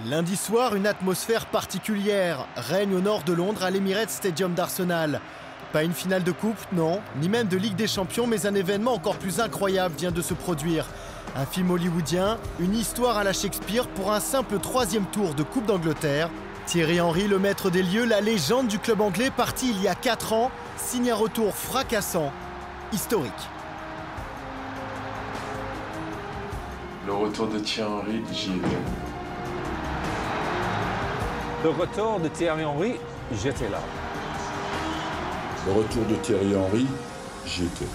Lundi soir, une atmosphère particulière règne au nord de Londres à l'Emirates Stadium d'Arsenal. Pas une finale de coupe, non, ni même de Ligue des Champions, mais un événement encore plus incroyable vient de se produire. Un film hollywoodien, une histoire à la Shakespeare pour un simple 3e tour de Coupe d'Angleterre. Thierry Henry, le maître des lieux, la légende du club anglais, parti il y a 4 ans, signe un retour fracassant, historique. Le retour de Thierry Henry, j'y étais. Le retour de Thierry Henry, j'étais là. Le retour de Thierry Henry, j'y étais.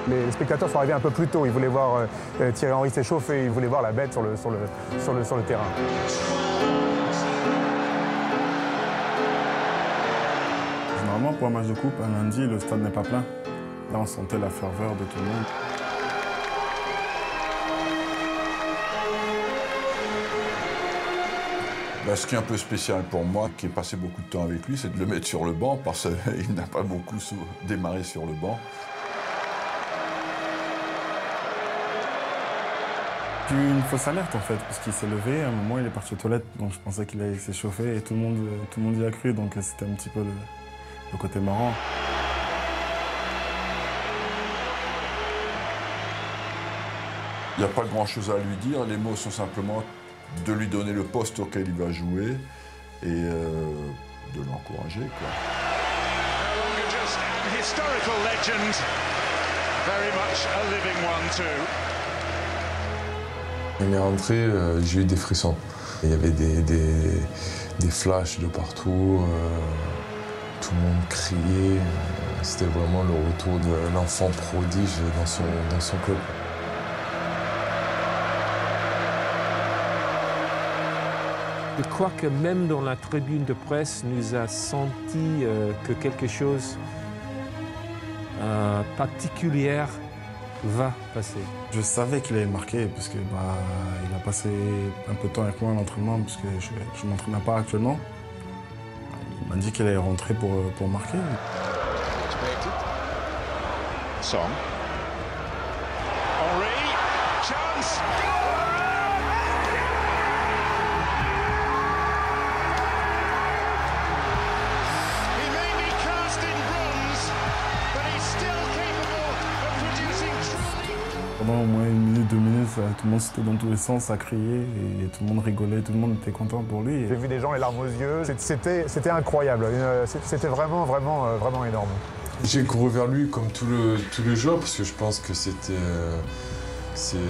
Les spectateurs sont arrivés un peu plus tôt, ils voulaient voir Thierry Henry s'échauffer, ils voulaient voir la bête sur le terrain. Généralement, pour un match de coupe, un lundi, le stade n'est pas plein. Là, on sentait la ferveur de tout le monde. Ce qui est un peu spécial pour moi, qui ai passé beaucoup de temps avec lui, c'est de le mettre sur le banc, parce qu'il n'a pas beaucoup démarré sur le banc. J'ai eu une fausse alerte en fait, parce qu'il s'est levé, à un moment il est parti aux toilettes, donc je pensais qu'il allait s'échauffer et tout le monde y a cru, donc c'était un petit peu le côté marrant. Il n'y a pas grand-chose à lui dire, les mots sont simplement de lui donner le poste auquel il va jouer et de l'encourager. Il est rentré, j'ai eu des frissons. Il y avait des flashs de partout, tout le monde criait. C'était vraiment le retour de l'enfant prodige dans son club. Je crois que même dans la tribune de presse, nous a senti que quelque chose de particulier va passer. Je savais qu'il allait marquer, parce qu'il a passé un peu de temps avec moi à l'entraînement, parce que je ne m'entraînais pas actuellement. Il m'a dit qu'il allait rentrer pour marquer. Song. Henry, chance. He may be cast in bronze, but he's still capable of producing truth. Pendant au moins 1 minute, 2 minutes, tout le monde s'était dans tous les sens à crier et tout le monde rigolait, tout le monde était content pour lui. J'ai vu des gens les larmes aux yeux, c'était incroyable, c'était vraiment énorme. J'ai couru vers lui comme tous les jours parce que je pense que c'est une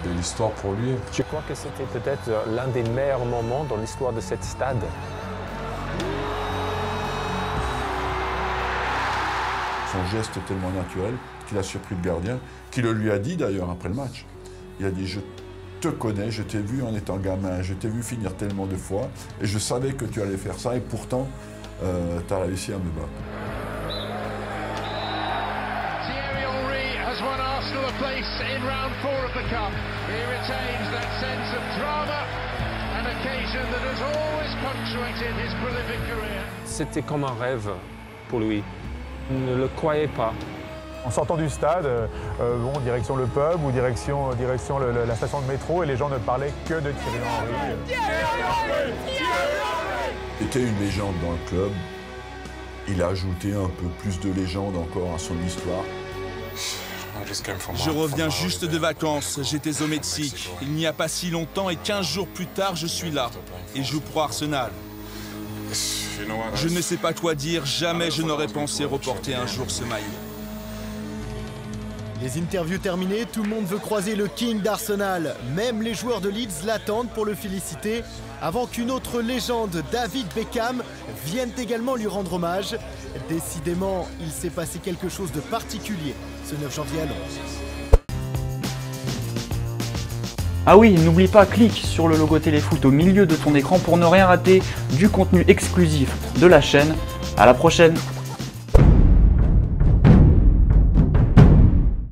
belle histoire pour lui. Je crois que c'était peut-être l'un des meilleurs moments dans l'histoire de cette stade. Son geste est tellement naturel qu'il a surpris le gardien, qui le lui a dit d'ailleurs après le match. Il a dit « Je te connais, je t'ai vu en étant gamin, je t'ai vu finir tellement de fois et je savais que tu allais faire ça et pourtant tu as réussi à me battre. » Thierry Henry has won Arsenal a place in round 4 of the cup. He retains that sense of drama, an occasion that has always punctuated his prolific career. C'était comme un rêve pour lui. Il ne le croyait pas. En sortant du stade, direction le pub ou direction la station de métro, et les gens ne parlaient que de Thierry Henry. C'était une légende dans le club. Il a ajouté un peu plus de légende encore à son histoire. Je reviens juste de vacances, j'étais au Mexique. Il n'y a pas si longtemps et 15 jours plus tard, je suis là. Et je joue pour Arsenal. Je ne sais pas quoi dire, jamais je n'aurais pensé reporter un jour ce maillot. Les interviews terminées, tout le monde veut croiser le King d'Arsenal. Même les joueurs de Leeds l'attendent pour le féliciter, avant qu'une autre légende, David Beckham, vienne également lui rendre hommage. Décidément, il s'est passé quelque chose de particulier ce 9 janvier à Londres. Ah oui, n'oublie pas, clique sur le logo Téléfoot au milieu de ton écran pour ne rien rater du contenu exclusif de la chaîne. À la prochaine!